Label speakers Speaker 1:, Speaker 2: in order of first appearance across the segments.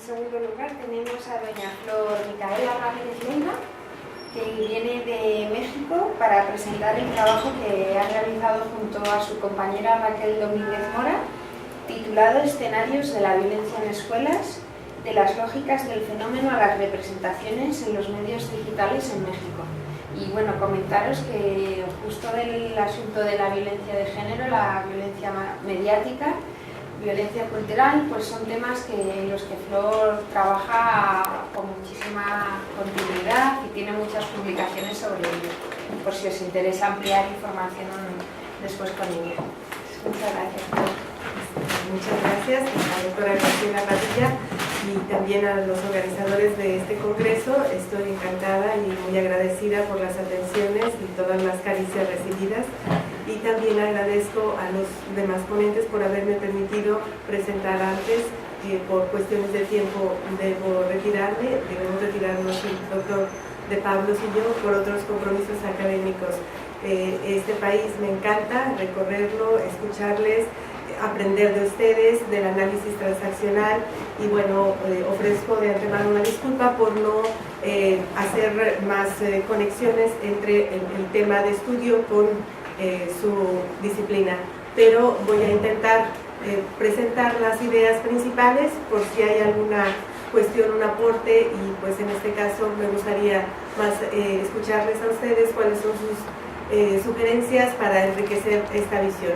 Speaker 1: segundo lugar tenemos a doña Flor Micaela Ramírez Leiva, que viene de México para presentar el trabajo que ha realizado junto a su compañera Raquel Domínguez Mora, titulado Escenarios de la violencia en escuelas, de las lógicas del fenómeno a las representaciones en los medios digitales en México. Y bueno, comentaros que justo del asunto de la violencia de género, la violencia mediática, violencia cultural, pues son temas en los que Flor trabaja con muchísima continuidad y tiene muchas publicaciones sobre ello, por si os interesa ampliar información después con ella. Muchas gracias.
Speaker 2: Muchas gracias a la doctora Graciela Padilla y también a los organizadores de este congreso. Estoy encantada y muy agradecida por las atenciones y todas las caricias recibidas. Y también agradezco a los demás ponentes por haberme permitido presentar antes. Por cuestiones de tiempo debemos retirarnos el doctor de Pablos y yo por otros compromisos académicos. Este país me encanta recorrerlo, escucharles, aprender de ustedes, del análisis transaccional y bueno, ofrezco de antemano una disculpa por no hacer más conexiones entre el tema de estudio con su disciplina, pero voy a intentar presentar las ideas principales por si hay alguna cuestión, un aporte y pues en este caso me gustaría más escucharles a ustedes cuáles son sus sugerencias para enriquecer esta visión.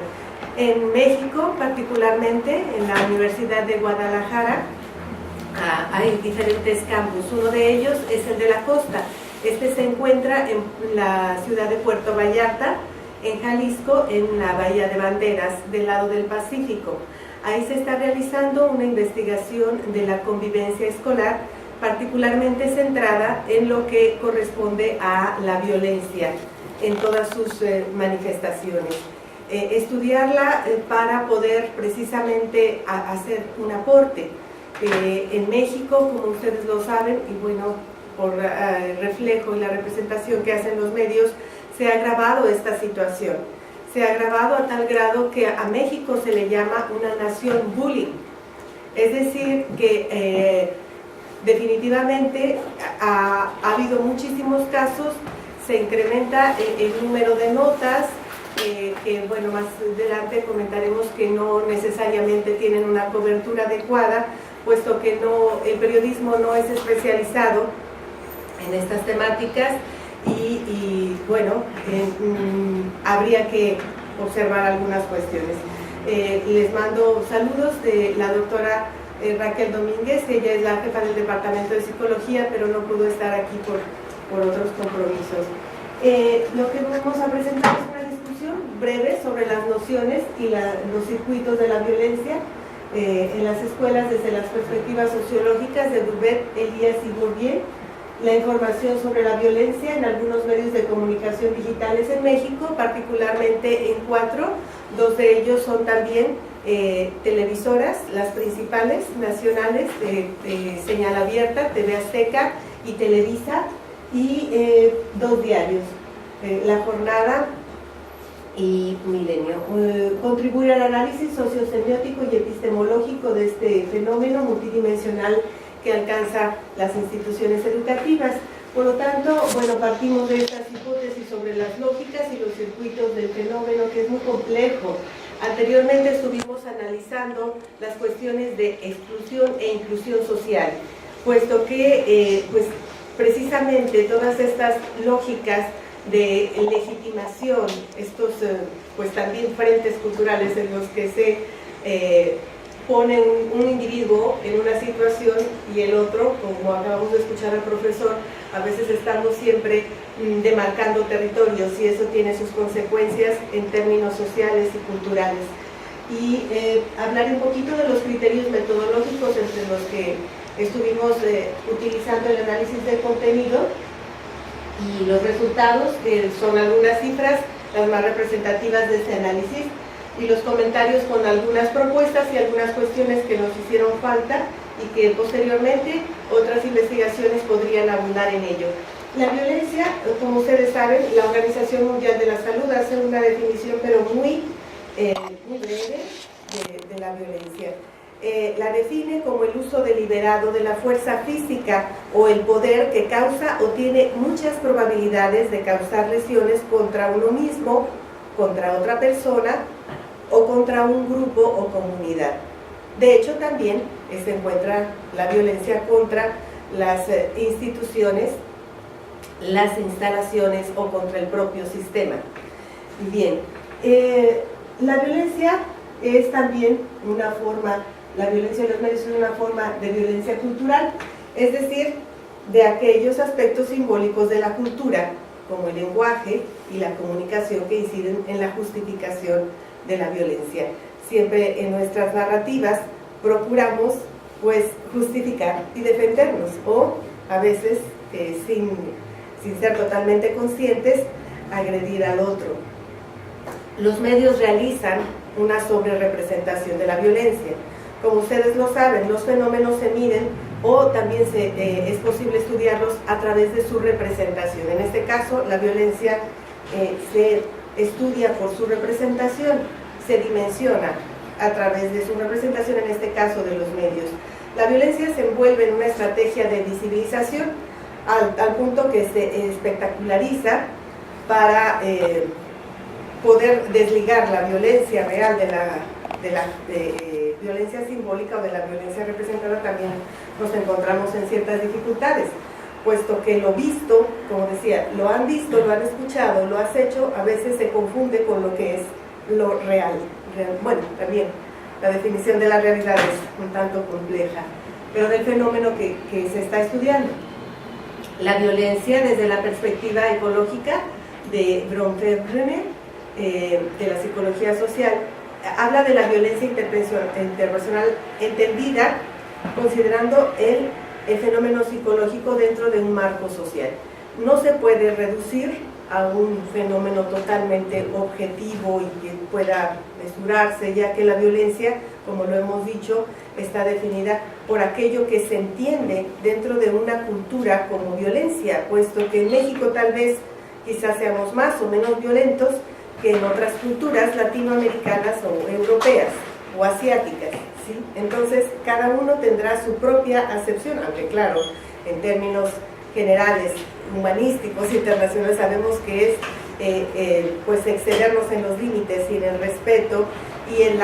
Speaker 2: En México, particularmente en la Universidad de Guadalajara, hay diferentes campus. Uno de ellos es el de la costa. Este se encuentra en la ciudad de Puerto Vallarta, en Jalisco, en la Bahía de Banderas, del lado del Pacífico. Ahí se está realizando una investigación de la convivencia escolar, particularmente centrada en lo que corresponde a la violencia en todas sus manifestaciones. Estudiarla para poder precisamente hacer un aporte. En México, como ustedes lo saben, y bueno, por reflejo y la representación que hacen los medios, se ha agravado esta situación. Se ha agravado a tal grado que a México se le llama una nación bullying. Es decir, que definitivamente ha habido muchísimos casos, se incrementa el número de notas, que bueno, más adelante comentaremos que no necesariamente tienen una cobertura adecuada, puesto que el periodismo no es especializado en estas temáticas y bueno, habría que observar algunas cuestiones. Les mando saludos de la doctora Raquel Domínguez. Ella es la jefa del Departamento de Psicología, pero no pudo estar aquí por otros compromisos. Lo que vamos a presentar es una discusión breve sobre las nociones y los circuitos de la violencia en las escuelas desde las perspectivas sociológicas de Durbet, Elías y Bourdieu, la información sobre la violencia en algunos medios de comunicación digitales en México, particularmente en 4, 2 de ellos son también televisoras, las principales nacionales, Señal Abierta, TV Azteca y Televisa, y 2 diarios, La Jornada y Milenio. Contribuir al análisis sociosemiótico y epistemológico de este fenómeno multidimensional que alcanza las instituciones educativas. Por lo tanto, bueno, partimos de estas hipótesis sobre las lógicas y los circuitos del fenómeno, que es muy complejo. Anteriormente estuvimos analizando las cuestiones de exclusión e inclusión social, puesto que pues precisamente todas estas lógicas de legitimación, estos pues también frentes culturales en los que se pone un individuo en una situación y el otro, como acabamos de escuchar al profesor, a veces estamos siempre demarcando territorios y eso tiene sus consecuencias en términos sociales y culturales. Y hablar un poquito de los criterios metodológicos entre los que estuvimos utilizando el análisis de contenido y los resultados, que son algunas cifras, las más representativas de este análisis, y los comentarios con algunas propuestas y algunas cuestiones que nos hicieron falta y que posteriormente otras investigaciones podrían abundar en ello. La violencia, como ustedes saben, la Organización Mundial de la Salud hace una definición pero muy breve de la violencia. la define como el uso deliberado de la fuerza física o el poder que causa o tiene muchas probabilidades de causar lesiones contra uno mismo, contra otra persona o contra un grupo o comunidad. De hecho, también se encuentra la violencia contra las instituciones, las instalaciones o contra el propio sistema. Bien, la violencia es también una forma, la violencia de los medios es una forma de violencia cultural, es decir, de aquellos aspectos simbólicos de la cultura, como el lenguaje y la comunicación que inciden en la justificación de la violencia. Siempre en nuestras narrativas procuramos pues justificar y defendernos, o a veces sin ser totalmente conscientes, agredir al otro. Los medios realizan una sobrerepresentación de la violencia. Como ustedes lo saben, los fenómenos se miden o también es posible estudiarlos a través de su representación. En este caso, la violencia se estudia por su representación, se dimensiona a través de su representación, en este caso de los medios. La violencia se envuelve en una estrategia de visibilización al punto que se espectaculariza para poder desligar la violencia real de la violencia simbólica o de la violencia representada. También nos encontramos en ciertas dificultades, puesto que lo visto, como decía, lo han visto, lo han escuchado, lo has hecho, a veces se confunde con lo que es lo real. Bueno, también la definición de la realidad es un tanto compleja, pero del fenómeno que se está estudiando. La violencia desde la perspectiva ecológica de Bronfenbrenner, de la psicología social, habla de la violencia interpersonal entendida considerando el fenómeno psicológico dentro de un marco social. No se puede reducir a un fenómeno totalmente objetivo y que pueda mesurarse, ya que la violencia, como lo hemos dicho, está definida por aquello que se entiende dentro de una cultura como violencia, puesto que en México tal vez quizás seamos más o menos violentos que en otras culturas latinoamericanas o europeas o asiáticas, ¿sí? Entonces cada uno tendrá su propia acepción, aunque claro, en términos generales, humanísticos, internacionales, sabemos que es pues excedernos en los límites y en el respeto y en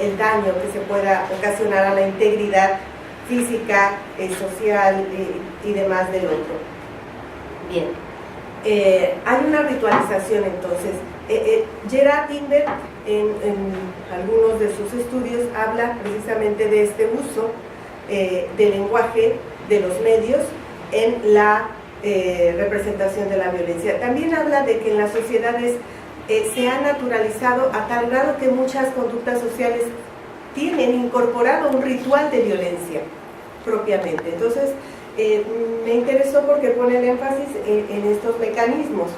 Speaker 2: el daño que se pueda ocasionar a la integridad física, social y demás del otro. Bien, hay una ritualización entonces. Gerard Imbert en algunos de sus estudios habla precisamente de este uso del lenguaje de los medios en la representación de la violencia. También habla de que en las sociedades se ha naturalizado a tal grado que muchas conductas sociales tienen incorporado un ritual de violencia propiamente. Entonces, me interesó porque pone el énfasis en estos mecanismos.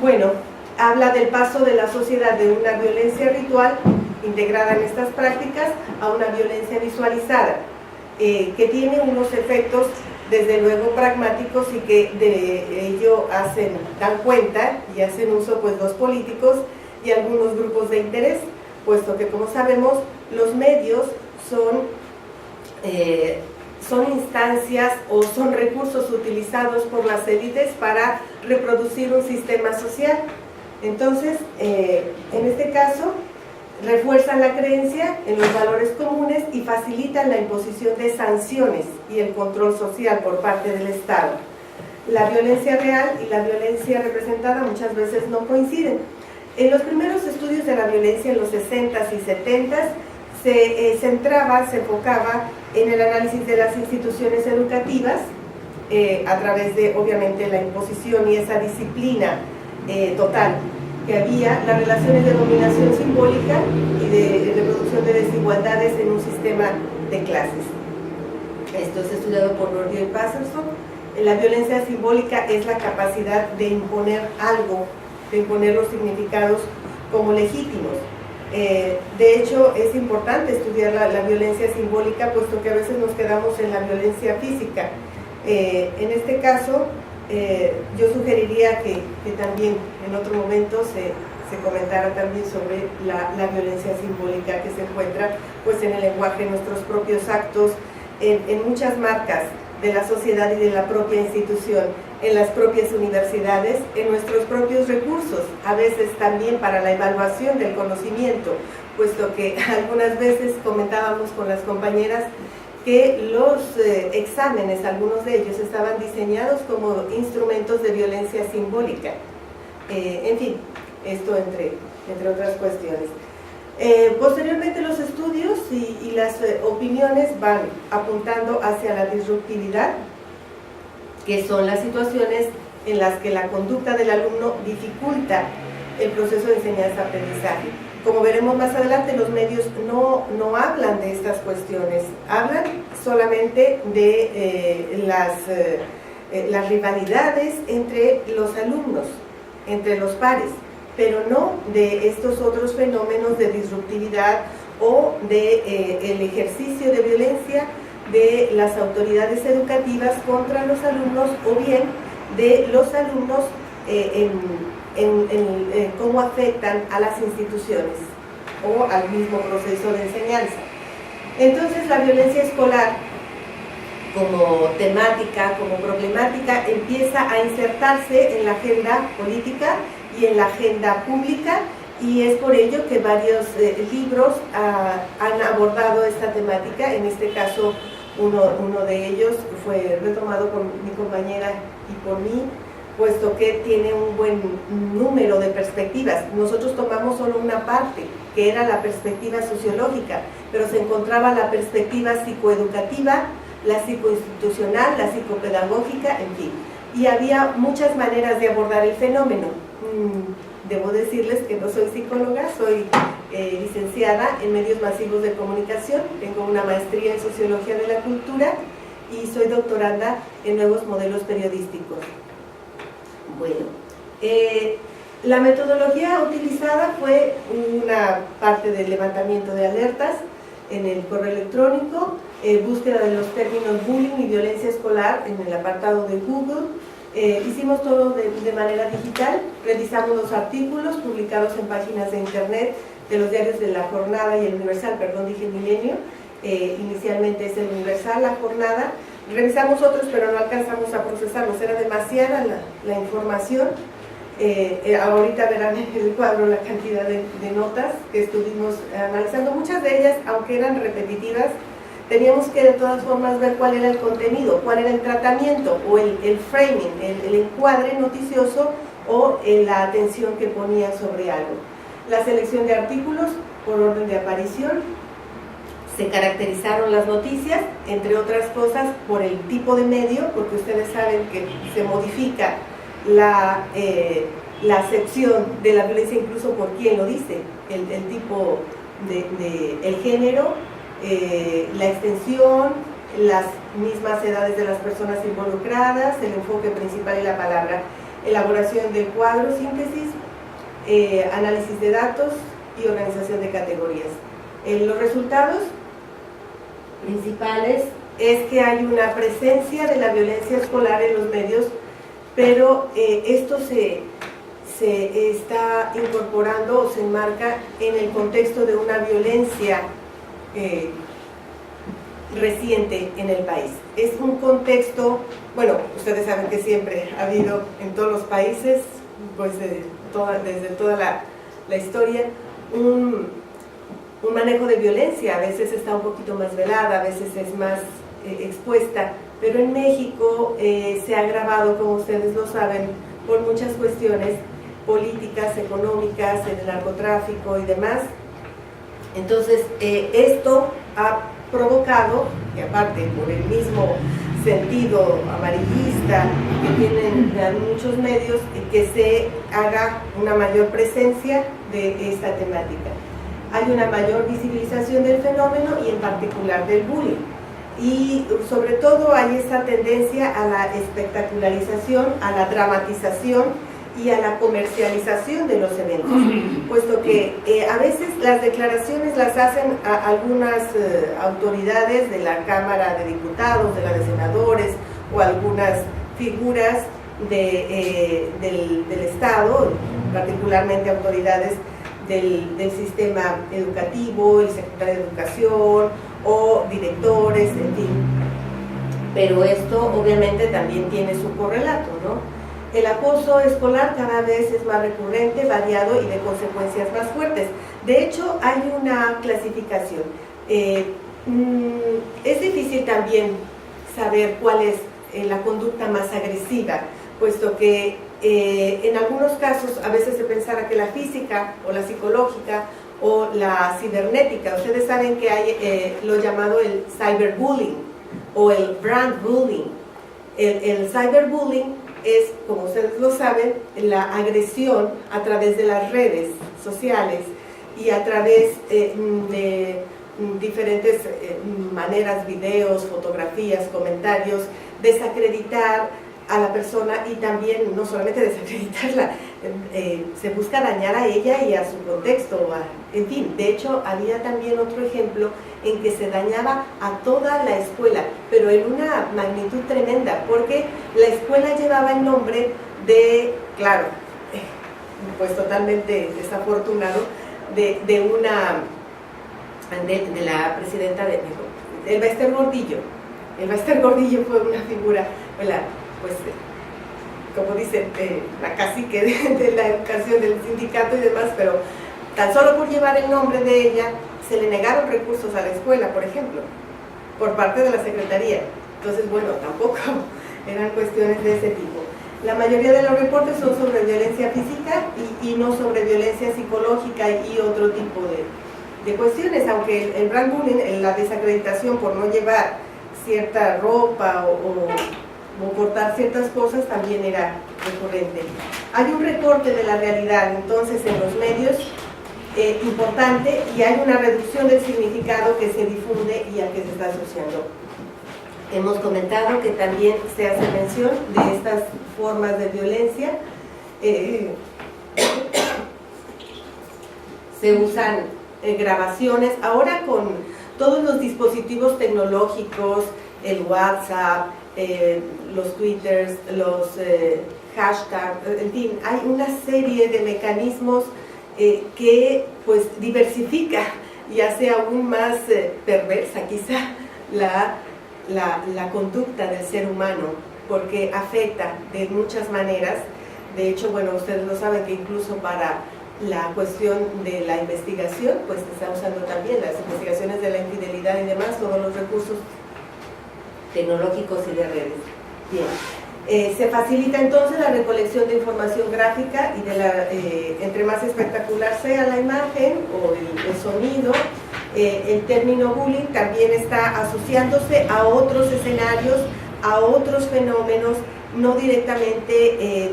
Speaker 2: Bueno, habla del paso de la sociedad de una violencia ritual integrada en estas prácticas a una violencia visualizada, que tiene unos efectos desde luego pragmáticos y que de ello dan cuenta y hacen uso pues los políticos y algunos grupos de interés, puesto que como sabemos los medios son instancias o son recursos utilizados por las élites para reproducir un sistema social. Entonces, en este caso, refuerzan la creencia en los valores comunes y facilitan la imposición de sanciones y el control social por parte del Estado. La violencia real y la violencia representada muchas veces no coinciden. En los primeros estudios de la violencia en los 60s y 70s se enfocaba en el análisis de las instituciones educativas a través de, obviamente, la imposición y esa disciplina total que había, las relaciones de dominación simbólica y de reproducción de desigualdades en un sistema de clases. Esto es estudiado por Bourdieu y Patterson. La violencia simbólica es la capacidad de imponer algo, de imponer los significados como legítimos. De hecho, es importante estudiar la violencia simbólica, puesto que a veces nos quedamos en la violencia física. En este caso, yo sugeriría que también en otro momento se comentara también sobre la violencia simbólica que se encuentra pues en el lenguaje, en nuestros propios actos, en muchas marcas de la sociedad y de la propia institución, en las propias universidades, en nuestros propios recursos, a veces también para la evaluación del conocimiento, puesto que algunas veces comentábamos con las compañeras que los exámenes, algunos de ellos, estaban diseñados como instrumentos de violencia simbólica. En fin, esto entre otras cuestiones. Posteriormente los estudios y las opiniones van apuntando hacia la disruptividad, que son las situaciones en las que la conducta del alumno dificulta el proceso de enseñanza-aprendizaje. Como veremos más adelante, los medios no hablan de estas cuestiones, hablan solamente de las rivalidades entre los alumnos, entre los pares, pero no de estos otros fenómenos de disruptividad o de el ejercicio de violencia de las autoridades educativas contra los alumnos, o bien de los alumnos cómo afectan a las instituciones o al mismo proceso de enseñanza. Entonces la violencia escolar como temática, como problemática, empieza a insertarse en la agenda política y en la agenda pública, y es por ello que varios libros han abordado esta temática. En este caso uno de ellos fue retomado por mi compañera y por mí, puesto que tiene un buen número de perspectivas. Nosotros tomamos solo una parte, que era la perspectiva sociológica, pero se encontraba la perspectiva psicoeducativa, la psicoinstitucional, la psicopedagógica, en fin. Y había muchas maneras de abordar el fenómeno. Debo decirles que no soy psicóloga, soy licenciada en medios masivos de comunicación, tengo una maestría en sociología de la cultura y soy doctoranda en nuevos modelos periodísticos. Bueno, la metodología utilizada fue una parte del levantamiento de alertas en el correo electrónico, búsqueda de los términos bullying y violencia escolar en el apartado de Google. Hicimos todo de manera digital, revisamos los artículos publicados en páginas de internet de los diarios de La Jornada y El Universal, perdón, dije Milenio, inicialmente es El Universal, La Jornada. Revisamos otros, pero no alcanzamos a procesarlos, era demasiada la información. Ahorita verán en el cuadro la cantidad de notas que estuvimos analizando. Muchas de ellas, aunque eran repetitivas, teníamos que de todas formas ver cuál era el contenido, cuál era el tratamiento o el framing, el encuadre noticioso o la atención que ponía sobre algo. La selección de artículos por orden de aparición. Se caracterizaron las noticias, entre otras cosas, por el tipo de medio, porque ustedes saben que se modifica la sección de la violencia incluso por quién lo dice, el tipo el género, la extensión, las mismas edades de las personas involucradas, el enfoque principal y la palabra, elaboración del cuadro, síntesis, análisis de datos y organización de categorías. Los resultados principales es que hay una presencia de la violencia escolar en los medios, pero esto se está incorporando o se enmarca en el contexto de una violencia reciente en el país. Es un contexto, bueno, ustedes saben que siempre ha habido en todos los países, pues desde toda la historia, un manejo de violencia. A veces está un poquito más velada, a veces es más expuesta, pero en México se ha agravado, como ustedes lo saben, por muchas cuestiones políticas, económicas, el narcotráfico y demás. Entonces, esto ha provocado, y aparte por el mismo sentido amarillista que tienen muchos medios, que se haga una mayor presencia de esta temática. Hay una mayor visibilización del fenómeno y en particular del bullying. Y sobre todo hay esta tendencia a la espectacularización, a la dramatización y a la comercialización de los eventos, puesto que a veces las declaraciones las hacen a algunas autoridades de la Cámara de Diputados, de la de Senadores, o algunas figuras del Estado, particularmente autoridades del sistema educativo, el secretario de Educación o directores, en fin. Pero esto obviamente también tiene su correlato, ¿no? El acoso escolar cada vez es más recurrente, variado y de consecuencias más fuertes. De hecho, hay una clasificación. Es difícil también saber cuál es la conducta más agresiva, puesto que en algunos casos a veces se pensara que la física o la psicológica o la cibernética, ustedes saben que hay lo llamado el cyberbullying o el brand bullying. El cyberbullying es, como ustedes lo saben, la agresión a través de las redes sociales y a través de diferentes maneras, videos, fotografías, comentarios, desacreditar a la persona y también no solamente desacreditarla, se busca dañar a ella y a su contexto, en fin. De hecho, había también otro ejemplo en que se dañaba a toda la escuela, pero en una magnitud tremenda, porque la escuela llevaba el nombre de, claro, pues totalmente desafortunado, de la presidenta de Elba Ester Gordillo. Elba Ester Gordillo fue una figura, pues, como dicen, la cacique de la educación del sindicato y demás, pero tan solo por llevar el nombre de ella, se le negaron recursos a la escuela, por ejemplo, por parte de la Secretaría. Entonces, bueno, tampoco eran cuestiones de ese tipo. La mayoría de los reportes son sobre violencia física y no sobre violencia psicológica y otro tipo de cuestiones, aunque el brand bullying, la desacreditación por no llevar cierta ropa o portar ciertas cosas también era recurrente. Hay un recorte de la realidad entonces en los medios importante, y hay una reducción del significado que se difunde y al que se está asociando. Hemos comentado que también se hace mención de estas formas de violencia. Se usan grabaciones. Ahora con todos los dispositivos tecnológicos, el WhatsApp, los Twitters, los hashtags, en fin, hay una serie de mecanismos que pues diversifica y hace aún más perversa quizá la conducta del ser humano, porque afecta de muchas maneras. De hecho, bueno, ustedes lo saben que incluso para la cuestión de la investigación, pues se está usando también las investigaciones de la infidelidad y demás, todos los recursos tecnológicos y de redes. Bien. Se facilita entonces la recolección de información gráfica y entre más espectacular sea la imagen o el sonido. El término bullying también está asociándose a otros escenarios, a otros fenómenos no directamente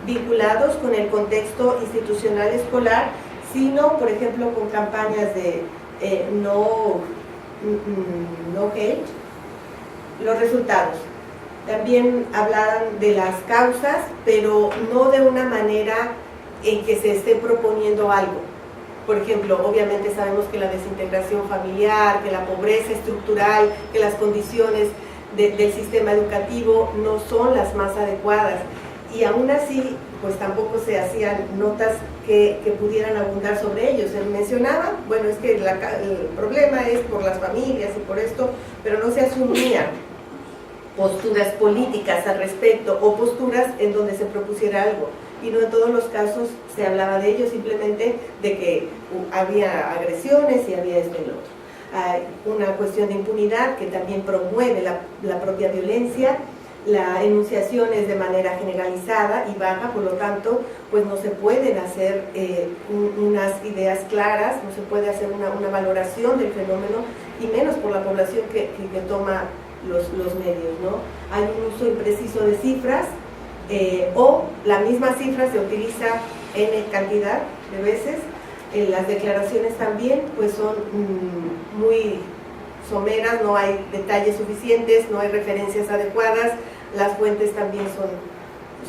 Speaker 2: vinculados con el contexto institucional escolar, sino, por ejemplo, con campañas de no hate. Los resultados. También hablaban de las causas, pero no de una manera en que se esté proponiendo algo. Por ejemplo, obviamente sabemos que la desintegración familiar, que la pobreza estructural, que las condiciones del sistema educativo no son las más adecuadas. Y aún así, pues tampoco se hacían notas que pudieran abundar sobre ellos. Se mencionaba, bueno, es que el problema es por las familias y por esto, pero no se asumían posturas políticas al respecto o posturas en donde se propusiera algo, y no en todos los casos se hablaba de ello, simplemente de que había agresiones y había esto y lo otro. Hay una cuestión de impunidad que también promueve la propia violencia. La enunciación es de manera generalizada y baja, por lo tanto, pues no se pueden hacer unas ideas claras, no se puede hacer una valoración del fenómeno, y menos por la población que toma los medios, ¿no? Hay un uso impreciso de cifras, o la misma cifra se utiliza en cantidad de veces. Las declaraciones también pues son muy someras, no hay detalles suficientes, no hay referencias adecuadas, las fuentes también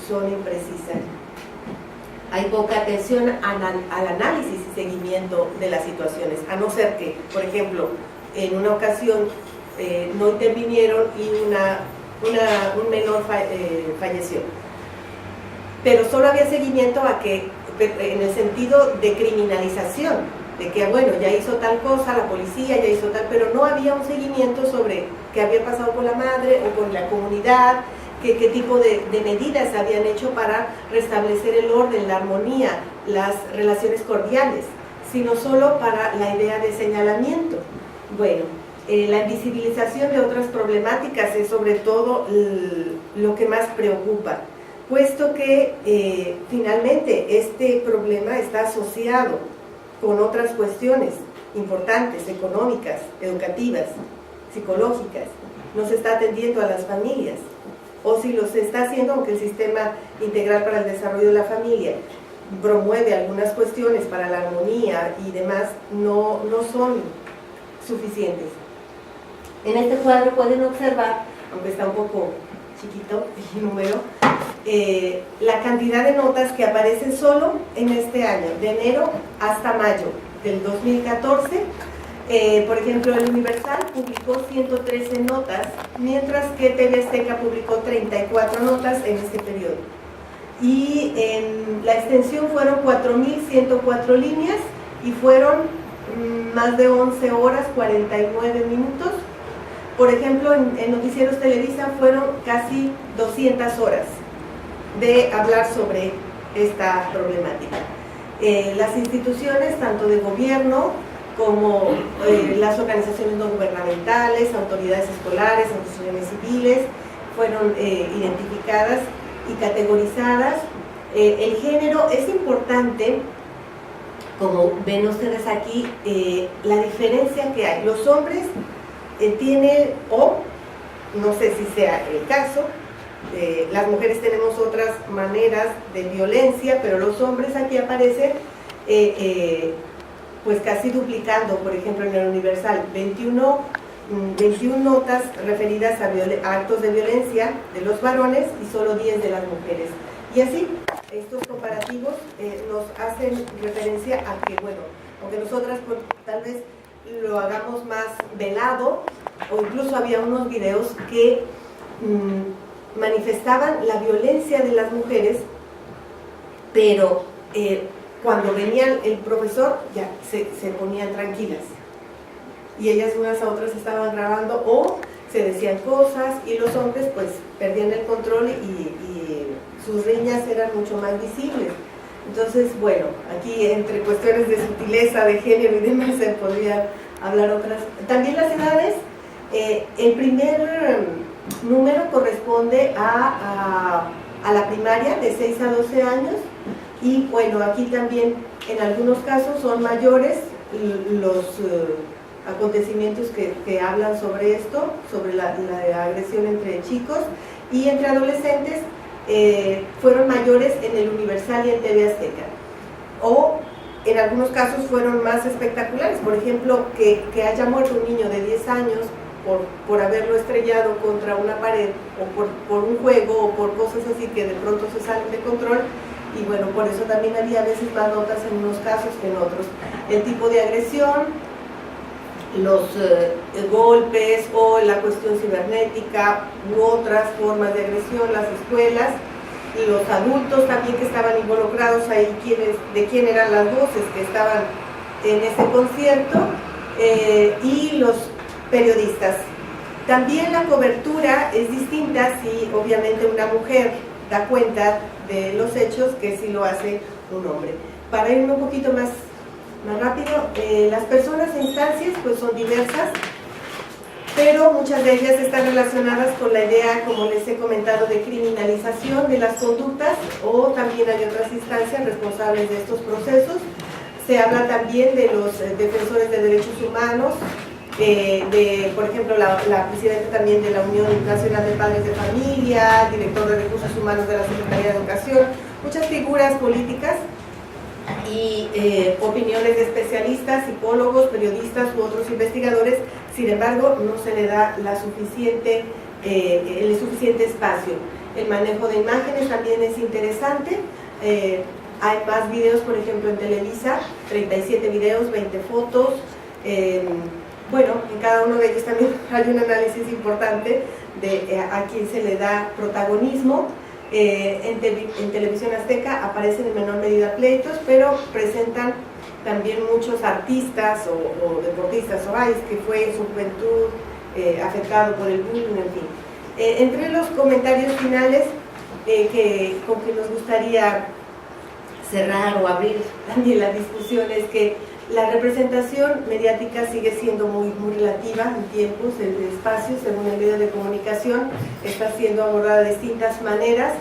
Speaker 2: son imprecisas. Hay poca atención al análisis y seguimiento de las situaciones, a no ser que, por ejemplo, en una ocasión no intervinieron y un menor falleció.
Speaker 3: pero solo había seguimiento a que, en el sentido de criminalización, de que bueno, ya hizo tal cosa, la policía ya hizo tal, pero no había un seguimiento sobre qué había pasado con la madre o con la comunidad, qué tipo de medidas habían hecho para restablecer el orden, la armonía, las relaciones cordiales, sino solo para la idea de señalamiento. Bueno, la invisibilización de otras problemáticas es sobre todo lo que más preocupa, puesto que finalmente este problema está asociado con otras cuestiones importantes, económicas, educativas, psicológicas. No se está atendiendo a las familias, o si lo se está haciendo, aunque el Sistema Integral para el Desarrollo de la Familia promueve algunas cuestiones para la armonía y demás, no son suficientes. En este cuadro pueden observar, aunque está un poco chiquito el número, la cantidad de notas que aparecen solo en este año, de enero hasta mayo del 2014. Por ejemplo, el Universal publicó 113 notas, mientras que TV Azteca publicó 34 notas en este periodo. Y en la extensión fueron 4.104 líneas y fueron más de 11 horas, 49 minutos. Por ejemplo, en Noticieros Televisa fueron casi 200 horas de hablar sobre esta problemática. Las instituciones, tanto de gobierno como las organizaciones no gubernamentales, autoridades escolares, asociaciones civiles, fueron identificadas y categorizadas. El género es importante, como ven ustedes aquí, la diferencia que hay. Los hombres tienen, o no sé si sea el caso, las mujeres tenemos otras maneras de violencia, pero los hombres aquí aparecen pues casi duplicando. Por ejemplo, en el Universal 21 notas referidas a actos de violencia de los varones y solo 10 de las mujeres. Y así, estos comparativos nos hacen referencia a que, bueno, aunque nosotras tal vez lo hagamos más velado, o incluso había unos videos que manifestaban la violencia de las mujeres, pero cuando venía el profesor ya se ponían tranquilas y ellas unas a otras estaban grabando o se decían cosas, y los hombres pues perdían el control y sus riñas eran mucho más visibles. Entonces, bueno, aquí entre cuestiones de sutileza, de género y demás se podría hablar otras. También las edades, el primer número corresponde a la primaria de 6 a 12 años, y bueno, aquí también en algunos casos son mayores los acontecimientos que hablan sobre esto, sobre la agresión entre chicos, y entre adolescentes fueron mayores en el Universal y en TV Azteca, o en algunos casos fueron más espectaculares. Por ejemplo, que haya muerto un niño de 10 años por haberlo estrellado contra una pared, o por un juego, o por cosas así que de pronto se salen de control. Y bueno, por eso también había a veces más notas en unos casos que en otros. El tipo de agresión, los golpes o la cuestión cibernética u otras formas de agresión, las escuelas, los adultos también que estaban involucrados ahí, de quién eran las voces que estaban en ese concierto, y los periodistas. También la cobertura es distinta si obviamente una mujer da cuenta de los hechos que si lo hace un hombre. Para irme un poquito más rápido, las personas e instancias pues son diversas, pero muchas de ellas están relacionadas con la idea, como les he comentado, de criminalización de las conductas, o también hay otras instancias responsables de estos procesos. Se habla también de los defensores de derechos humanos, por ejemplo, la presidenta también de la Unión Nacional de Padres de Familia, director de Recursos Humanos de la Secretaría de Educación, muchas figuras políticas y opiniones de especialistas, psicólogos, periodistas u otros investigadores. Sin embargo, no se le da el suficiente espacio. El manejo de imágenes también es interesante. Hay más videos, por ejemplo, en Televisa, 37 videos, 20 fotos. Bueno, en cada uno de ellos también hay un análisis importante de a quién se le da protagonismo. En Televisión Azteca aparecen en menor medida pleitos, pero presentan también muchos artistas o deportistas, Ovais, que fue en su juventud afectado por el bullying, en fin. Entre los comentarios finales con que nos gustaría cerrar o abrir también la discusión es que la representación mediática sigue siendo muy relativa en tiempos, en espacios, según el medio de comunicación, está siendo abordada de distintas maneras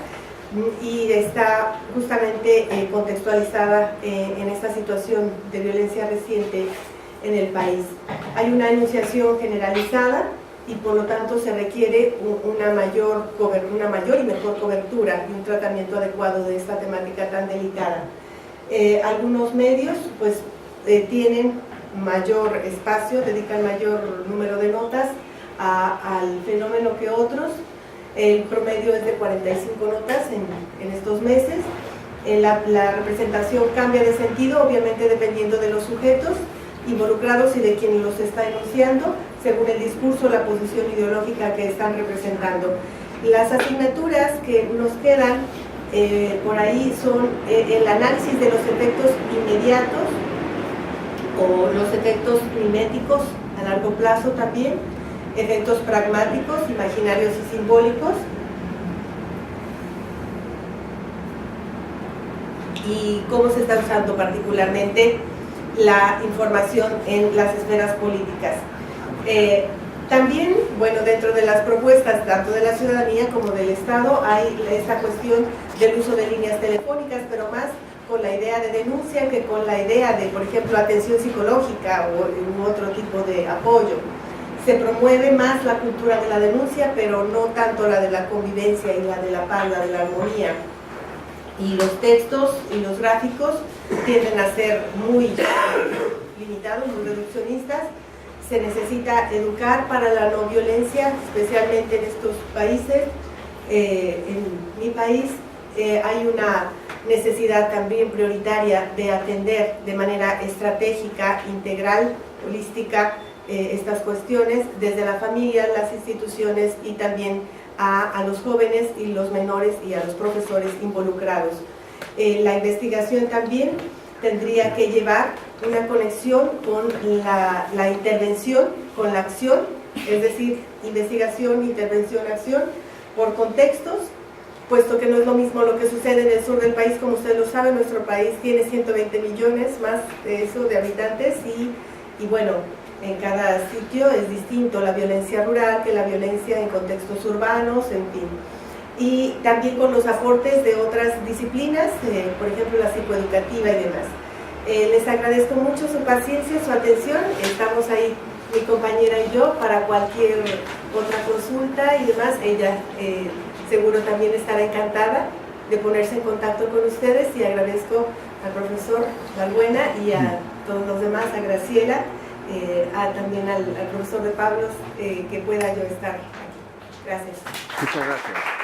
Speaker 3: y está justamente contextualizada en esta situación de violencia reciente en el país. Hay una enunciación generalizada y por lo tanto se requiere una mayor y mejor cobertura y un tratamiento adecuado de esta temática tan delicada. Algunos medios pues tienen mayor espacio, dedican mayor número de notas al fenómeno que otros. El promedio es de 45 notas en estos meses. La representación cambia de sentido, obviamente dependiendo de los sujetos involucrados y de quien los está enunciando, según el discurso, la posición ideológica que están representando. Las asignaturas que nos quedan por ahí son el análisis de los efectos inmediatos o los efectos miméticos a largo plazo también, efectos pragmáticos, imaginarios y simbólicos, y cómo se está usando particularmente la información en las esferas políticas. También, bueno, dentro de las propuestas tanto de la ciudadanía como del Estado hay esta cuestión del uso de líneas telefónicas, pero más con la idea de denuncia que con la idea de, por ejemplo, atención psicológica u otro tipo de apoyo. Se promueve más la cultura de la denuncia, pero no tanto la de la convivencia y la de la paz, la de la armonía. Y los textos y los gráficos tienden a ser muy limitados, muy reduccionistas. Se necesita educar para la no violencia, especialmente en estos países. En mi país hay una necesidad también prioritaria de atender de manera estratégica, integral, holística, estas cuestiones desde la familia, las instituciones y también a los jóvenes y los menores y a los profesores involucrados. La investigación también tendría que llevar una conexión con la intervención, con la acción, es decir, investigación, intervención, acción, por contextos, puesto que no es lo mismo lo que sucede en el sur del país, como ustedes lo saben, nuestro país tiene 120 millones más de eso, de habitantes, y bueno, en cada sitio es distinto la violencia rural que la violencia en contextos urbanos, en fin. Y también con los aportes de otras disciplinas, por ejemplo la psicoeducativa y demás. Les agradezco mucho su paciencia, su atención. Estamos ahí, mi compañera y yo, para cualquier otra consulta y demás. Ella seguro también estará encantada de ponerse en contacto con ustedes, y agradezco al profesor Balbuena y a todos los demás, a Graciela, también al profesor de Pablos, que pueda yo estar aquí. Gracias.
Speaker 4: Muchas gracias.